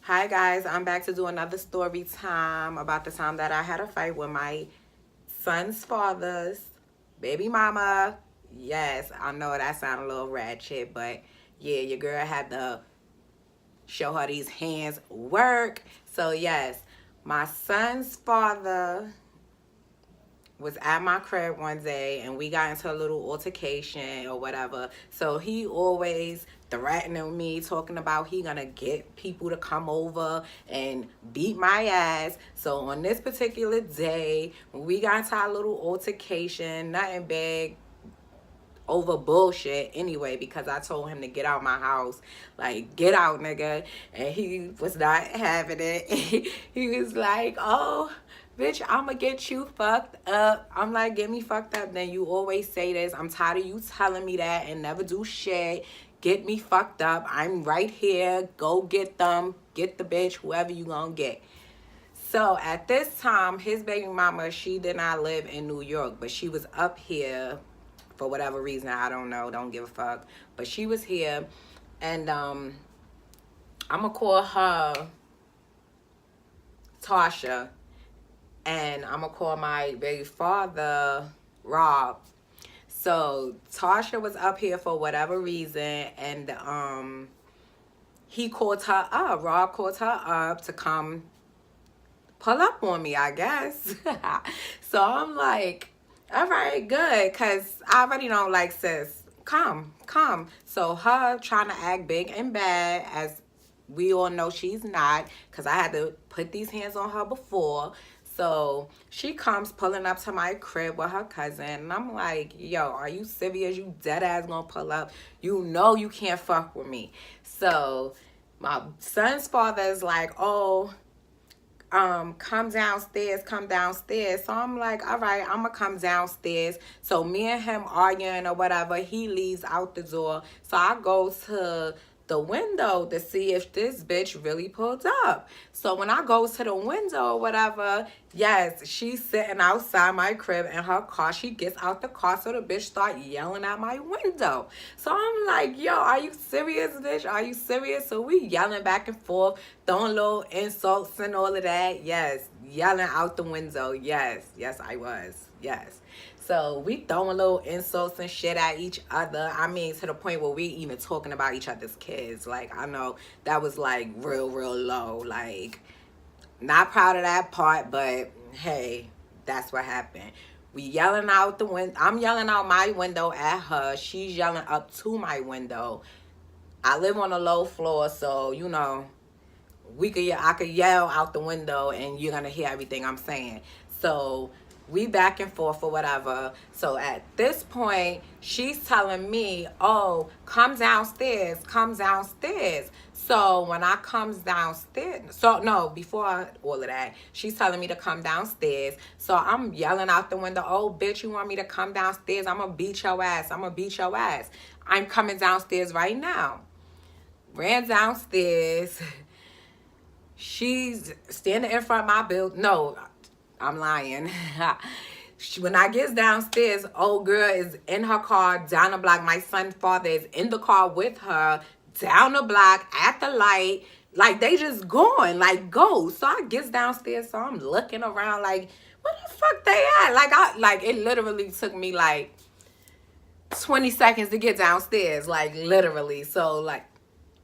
Hi guys, I'm back to do another story time about the time that I had a fight with my son's father's baby mama. Yes, I know that sounded a little ratchet, but yeah, your girl had to show her these hands work. So yes, my son's father was at my crib one day and we got into a little altercation or whatever. So he always threatening me, talking about he gonna get people to come over and beat my ass. So on this particular day, when we got into our little altercation, nothing big, over bullshit anyway, because I told him to get out my house, like get out, nigga, and he was not having it. He was like, oh bitch, I'ma get you fucked up. I'm like, get me fucked up. Then you always say this. I'm tired of you telling me that and never do shit. Get me fucked up. I'm right here. Go get them. Get the bitch, whoever you gonna get. So at this time, his baby mama, she did not live in New York, but she was up here for whatever reason. I don't know. Don't give a fuck. But she was here, and I'm gonna call her Tasha, and I'm gonna call my baby father Rob. So Tasha was up here for whatever reason, and he called her up. Rob called her up to come pull up on me, I guess. So I'm like, all right, good, because I already don't like sis. Come. So her trying to act big and bad, as we all know she's not, because I had to put these hands on her before. So she comes pulling up to my crib with her cousin. And I'm like, yo, are you serious? You dead ass gonna pull up? You know you can't fuck with me. So my son's father is like, oh, come downstairs, come downstairs. So I'm like, all right, I'm gonna come downstairs. So me and him arguing or whatever, he leaves out the door. So I go to the window to see if this bitch really pulled up. So when I go to the window or whatever, yes, she's sitting outside my crib in her car. She gets out the car, so the bitch start yelling at my window. So I'm like, yo, are you serious, bitch? Are you serious? So we yelling back and forth, throwing little insults and all of that. Yes, yelling out the window. Yes, I was. Yes. So we throwing little insults and shit at each other. I mean, to the point where we even talking about each other's kids. Like, I know that was like real low. Like, not proud of that part, but hey, that's what happened. We yelling out the window. I'm yelling out my window at her. She's yelling up to my window. I live on a low floor, so you know, I could yell out the window and you're gonna hear everything I'm saying. So we back and forth or whatever. So at this point, she's telling me, oh, come downstairs. So when I comes downstairs, so no, before all of that, she's telling me to come downstairs. So I'm yelling out the window, oh, bitch, you want me to come downstairs? I'm gonna beat your ass. I'm coming downstairs right now. Ran downstairs. She's standing in front of my building. No, I'm lying. When I get downstairs, old girl is in her car down the block. My son's father is in the car with her down the block at the light. Like, they just going, like, go. So I gets downstairs, so I'm looking around like, where the fuck they at? Like, it literally took me like 20 seconds to get downstairs, like, literally. So, like,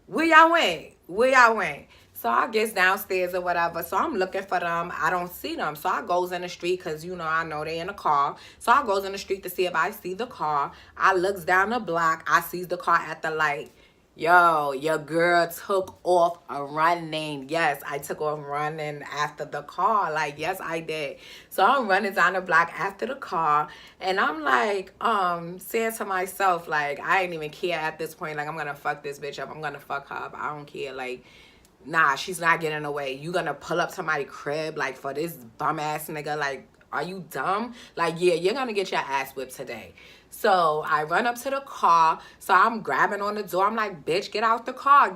where y'all went? So I gets downstairs or whatever. So I'm looking for them. I don't see them. So I goes in the street because, you know, I know they in the car. So I goes in the street to see if I see the car. I looks down the block. I sees the car at the light. Yo, your girl took off running. Yes, I took off running after the car. Like, yes, I did. So I'm running down the block after the car. And I'm like, saying to myself, like, I ain't even care at this point. Like, I'm going to fuck this bitch up. I'm going to fuck her up. I don't care. Like, nah, she's not getting away. You gonna pull up to my crib, like, for this bum ass nigga? Like, are you dumb? Like, yeah, you're gonna get your ass whipped today. So I run up to the car. So I'm grabbing on the door. I'm like, bitch, get out the car.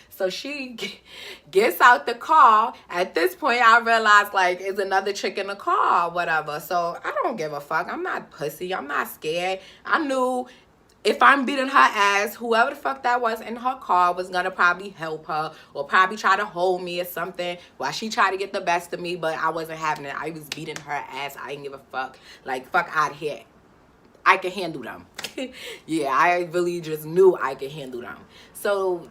So she gets out the car. At this point, I realize, like, is another chick in the car or whatever. So I don't give a fuck. I'm not pussy. I'm not scared. I knew if I'm beating her ass, whoever the fuck that was in her car was gonna probably help her or probably try to hold me or something while she tried to get the best of me, but I wasn't having it. I was beating her ass. I didn't give a fuck. Like, fuck out of here. I can handle them. Yeah, I really just knew I could handle them. So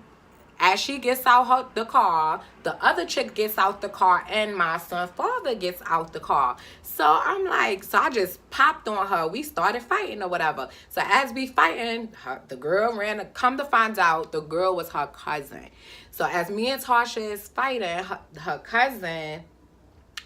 as she gets out the car, the other chick gets out the car and my son's father gets out the car. So I'm like, so I just popped on her. We started fighting or whatever. So as we fighting, the girl ran. Come to find out, the girl was her cousin. So as me and Tasha is fighting, her cousin,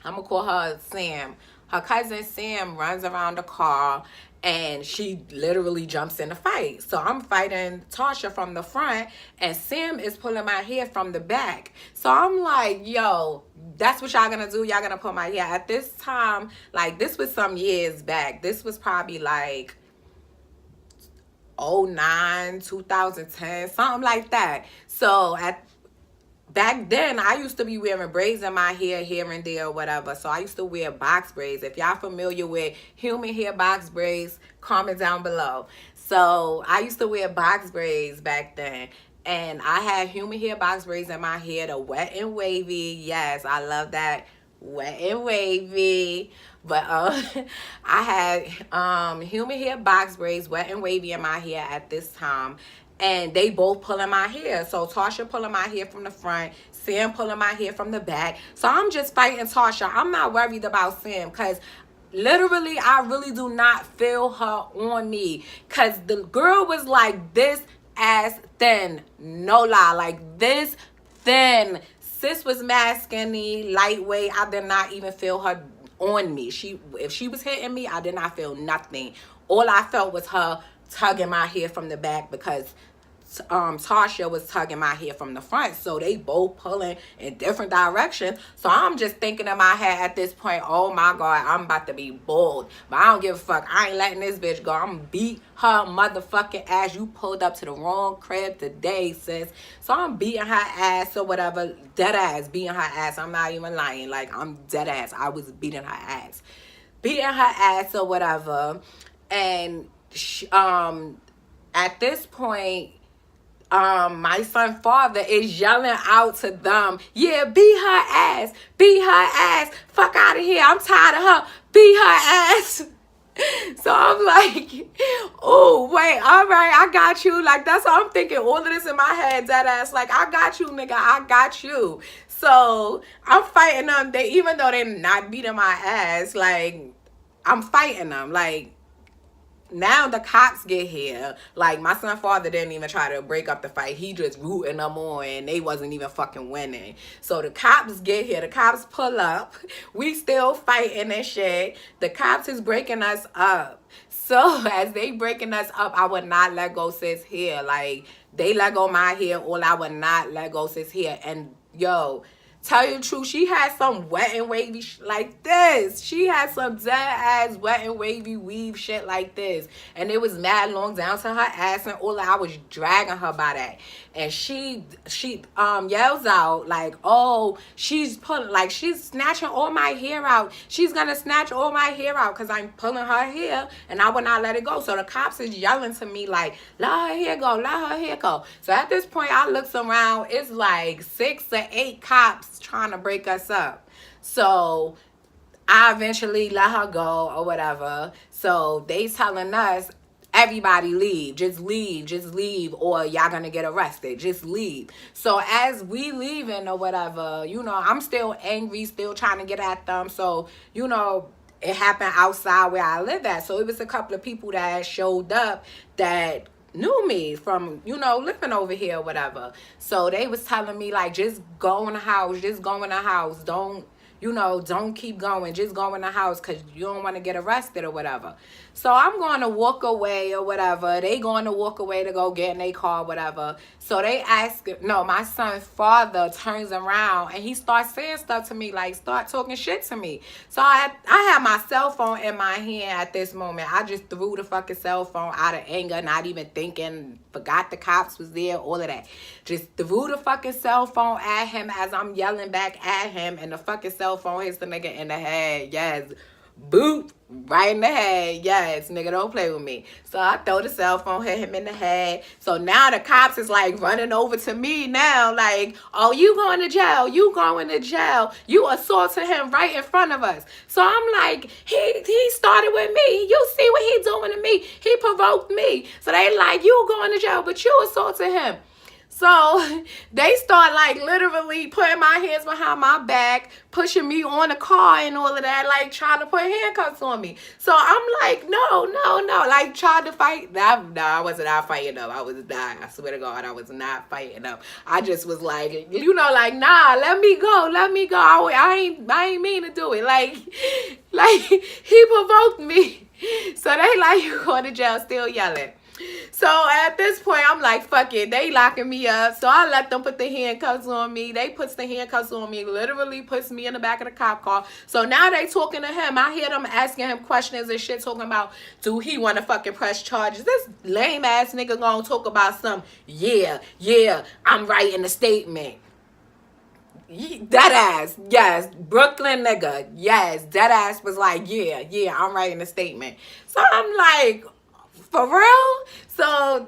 I'm going to call her Sam. Her cousin Sam runs around the car and she literally jumps in the fight. So I'm fighting Tasha from the front and Sam is pulling my hair from the back. So I'm like, yo, that's what y'all gonna do? Y'all gonna pull my hair? At this time, like, this was some years back. This was probably like 09, 2010, something like that. So back then, I used to be wearing braids in my hair here and there or whatever. So I used to wear box braids. If y'all familiar with human hair box braids, comment down below. So I used to wear box braids back then. And I had human hair box braids in my hair, the wet and wavy. Yes, I love that. Wet and wavy. But I had human hair box braids, wet and wavy in my hair at this time. And they both pulling my hair. So Tasha pulling my hair from the front, Sam pulling my hair from the back. So I'm just fighting Tasha. I'm not worried about Sam because literally I really do not feel her on me. Because the girl was like this ass thin. No lie. Like this thin. Sis was mad skinny, lightweight. I did not even feel her on me. If she was hitting me, I did not feel nothing. All I felt was her tugging my hair from the back because Tasha was tugging my hair from the front. So they both pulling in different directions. So I'm just thinking in my head at this point, oh my God, I'm about to be bold. But I don't give a fuck. I ain't letting this bitch go. I'm beat her motherfucking ass. You pulled up to the wrong crib today, sis. So I'm beating her ass or whatever. Dead ass beating her ass. I'm not even lying. Like, I'm dead ass. I was beating her ass. Beating her ass or whatever. And at this point, my son's father is yelling out to them, yeah, beat her ass, fuck out of here, I'm tired of her, beat her ass. So I'm like, oh, wait, all right, I got you. Like, that's what I'm thinking. All of this in my head, dead ass. Like, I got you, nigga, I got you. So I'm fighting them. Even though they're not beating my ass, like, I'm fighting them. Like, now the cops get here. Like, my son's father didn't even try to break up the fight. He just rooting them on and they wasn't even fucking winning. So the cops get here. The cops pull up. We still fighting and shit. The cops is breaking us up. So as they breaking us up, I would not let go sis hair. Like, they let go my hair. All I would not let go sis hair. And yo, tell you the truth, she had some wet and wavy like this. She had some dead ass wet and wavy weave shit like this. And it was mad long down to her ass and all. I was dragging her by that. And she yells out like, oh, she's snatching all my hair out. She's gonna snatch all my hair out because I'm pulling her hair and I would not let it go. So the cops is yelling to me like, let her hair go, let her hair go. So at this point I looks around, it's like 6 or 8 cops trying to break us up. So I eventually let her go or whatever. So they telling us, everybody leave, just leave, or y'all gonna get arrested, just leave. So as we leaving or whatever, you know, I'm still angry, still trying to get at them. So, you know, it happened outside where I live at. So it was a couple of people that showed up that knew me from, you know, living over here or whatever. So they was telling me like, just go in the house, don't, you know, don't keep going, just go in the house because you don't want to get arrested or whatever. So I'm going to walk away or whatever. They going to walk away to go get in their car, whatever. So they ask, no, my son's father turns around and he starts saying stuff to me, like start talking shit to me. So I had my cell phone in my hand at this moment. I just threw the fucking cell phone out of anger, not even thinking, forgot the cops was there, all of that. Just threw the fucking cell phone at him as I'm yelling back at him, and the fucking cell phone hits the nigga in the head. Yes. Boop. Right in the head. Yes, nigga, don't play with me. So I throw the cell phone, hit him in the head. So now the cops is like running over to me now, like, oh, you going to jail. You going to jail. You assaulted him right in front of us. So I'm like, he started with me. You see what he doing to me. He provoked me. So they like, you going to jail, but you assaulted him. So they start like literally putting my hands behind my back, pushing me on the car and all of that, like trying to put handcuffs on me. So I'm like, no, like tried to fight. No, I wasn't out fighting them. I was not. I swear to God, I was not fighting them. I just was like, like, nah, let me go. I ain't mean to do it. Like he provoked me. So they like, you going to jail, still yelling. So at this point, I'm like, fuck it. They locking me up. So I let them put the handcuffs on me. They puts the handcuffs on me, literally puts me in the back of the cop car. So now they talking to him. I hear them asking him questions and shit, talking about, do he want to fucking press charges? This lame ass nigga gonna talk about some, yeah, I'm writing a statement. Dead ass, yes, Brooklyn nigga, yes, dead ass was like, yeah, I'm writing a statement. So I'm like, for real? So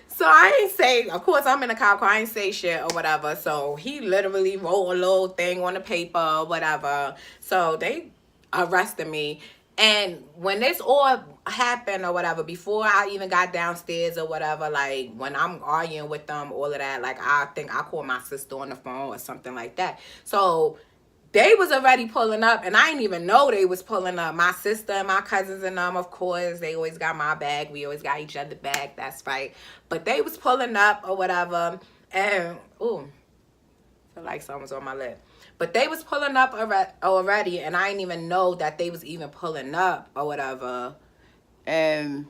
so I ain't say, of course I'm in a cop car, I ain't say shit or whatever. So he literally wrote a little thing on the paper or whatever. So they arrested me. And when this all happened or whatever, before I even got downstairs or whatever, like when I'm arguing with them, all of that, like I think I called my sister on the phone or something like that. So they was already pulling up, and I didn't even know they was pulling up. My sister and my cousins and them, of course, they always got my bag. We always got each other bag. That's right. But they was pulling up or whatever, and ooh, I feel like someone's on my lip. But they was pulling up already, and I didn't even know that they was even pulling up or whatever. And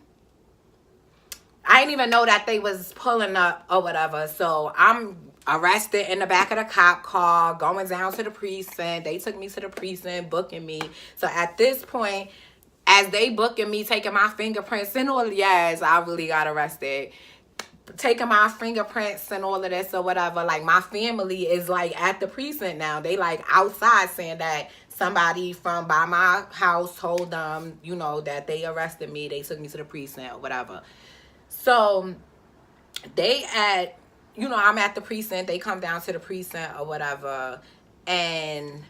I didn't even know that they was pulling up or whatever. So I'm arrested in the back of the cop car, going down to the precinct. They took me to the precinct, booking me. So at this point, as they booking me, taking my fingerprints and all, yes, I really got arrested. Taking my fingerprints and all of this or whatever. Like my family is like at the precinct now. They like outside saying that somebody from by my house told them, that they arrested me. They took me to the precinct or whatever. So they I'm at the precinct. They come down to the precinct or whatever. And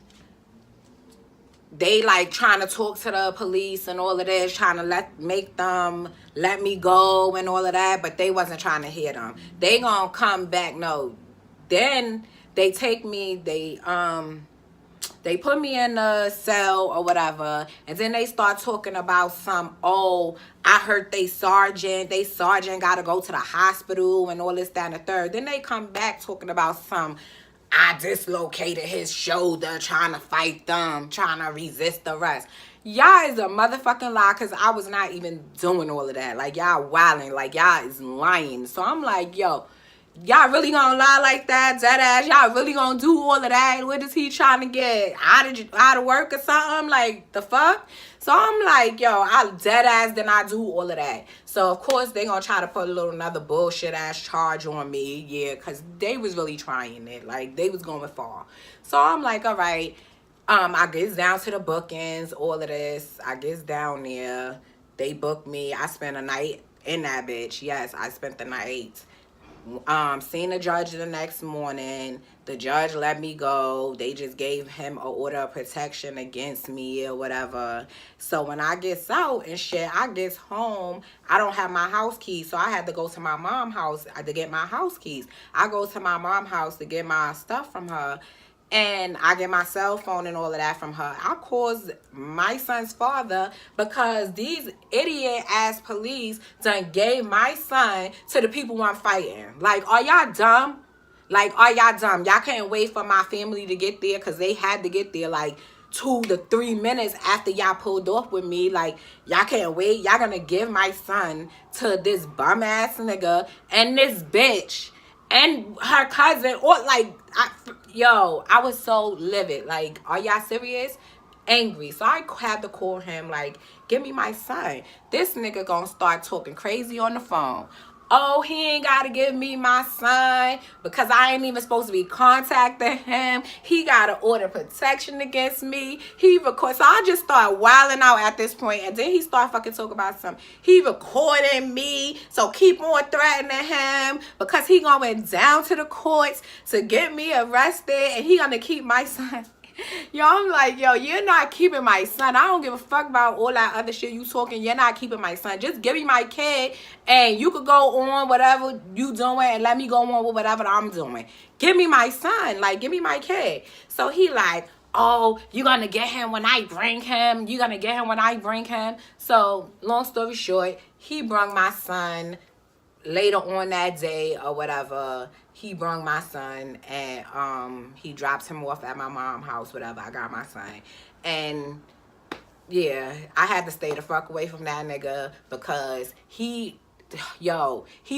they like trying to talk to the police and all of this, trying to make them let me go and all of that. But they wasn't trying to hear them. They gonna come back. No. Then they take me, they put me in a cell or whatever, and then they start talking about I heard they sergeant gotta go to the hospital and all this, that, and the third. Then they come back talking about I dislocated his shoulder trying to fight them, trying to resist arrest. Y'all is a motherfucking lie, because I was not even doing all of that. Like, y'all wilding, like, y'all is lying. So I'm like, yo, y'all really gonna lie like that, dead ass? Y'all really gonna do all of that? What is he trying to get out of work or something? Like, the fuck? So I'm like, yo, I dead ass, then I do all of that. So of course they gonna try to put another bullshit ass charge on me, yeah, because they was really trying it. Like, they was going far. So I'm like, all right. I get down to the bookings, all of this. I get down there. They booked me. I spent a night in that bitch. Yes, I spent the night. Seen the judge the next morning. The judge let me go. They just gave him an order of protection against me or whatever. So when I get out and shit, I get home, I don't have my house keys. So I had to go to my mom's house to get my house keys. I go to my mom's house to get my stuff from her. And I get my cell phone and all of that from her. I called my son's father because these idiot-ass police done gave my son to the people I'm fighting. Like, are y'all dumb? Like, are y'all dumb? Y'all can't wait for my family to get there, because they had to get there like 2 to 3 minutes after y'all pulled off with me. Like, y'all can't wait. Y'all gonna give my son to this bum-ass nigga and this bitch and her cousin, or like, I was so livid. Like, are y'all serious? Angry. So I had to call him, like, give me my son. This nigga gonna start talking crazy on the phone. Oh, he ain't got to give me my son because I ain't even supposed to be contacting him. He got to order protection against me. He records. So I just started wilding out at this point, and then he started fucking talking about something. He recording me, so keep on threatening him because he going down to the courts to get me arrested, and he gonna keep my son. Yo, I'm like, yo, you're not keeping my son. I don't give a fuck about all that other shit you talking. You're not keeping my son. Just give me my kid and you could go on whatever you doing and let me go on with whatever I'm doing. Give me my son. Like, give me my kid. So he like, oh, you're going to get him when I bring him. You're going to get him when I bring him. So, long story short, he brought my son later on that day or whatever. He brung my son and he drops him off at my mom's house, whatever. I got my son. And yeah, I had to stay the fuck away from that nigga because he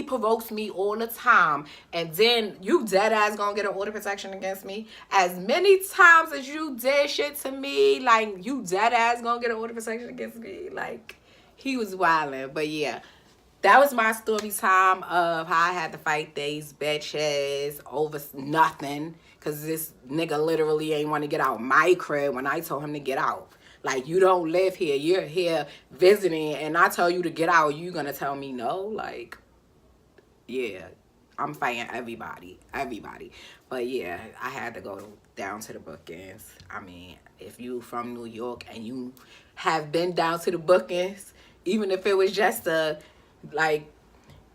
provokes me all the time. And then you dead ass gonna get an order protection against me. As many times as you did shit to me, like, you dead ass gonna get an order protection against me. Like, he was wildin'. But yeah, that was my story time of how I had to fight these bitches over nothing. Because this nigga literally ain't want to get out my crib when I told him to get out. Like, you don't live here. You're here visiting. And I tell you to get out. You going to tell me no? Like, yeah. I'm fighting everybody. Everybody. But yeah, I had to go down to the bookends. I mean, if you from New York and you have been down to the bookends, even if it was just a... like,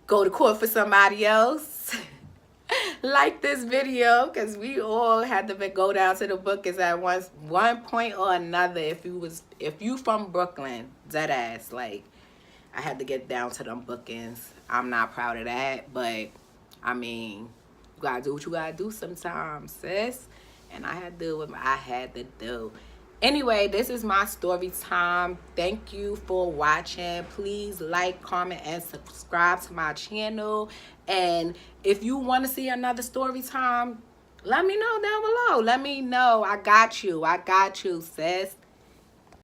go to court for somebody else. Like this video, because we all had to go down to the bookings at one point or another. If you from Brooklyn, dead ass, like, I had to get down to them bookings. I'm not proud of that, but I mean, you gotta do what you gotta do sometimes, sis. And I had to do what I had to do. Anyway, this is my story time. Thank you for watching. Please like, comment, and subscribe to my channel. And if you want to see another story time, let me know down below. Let me know. I got you. I got you, sis.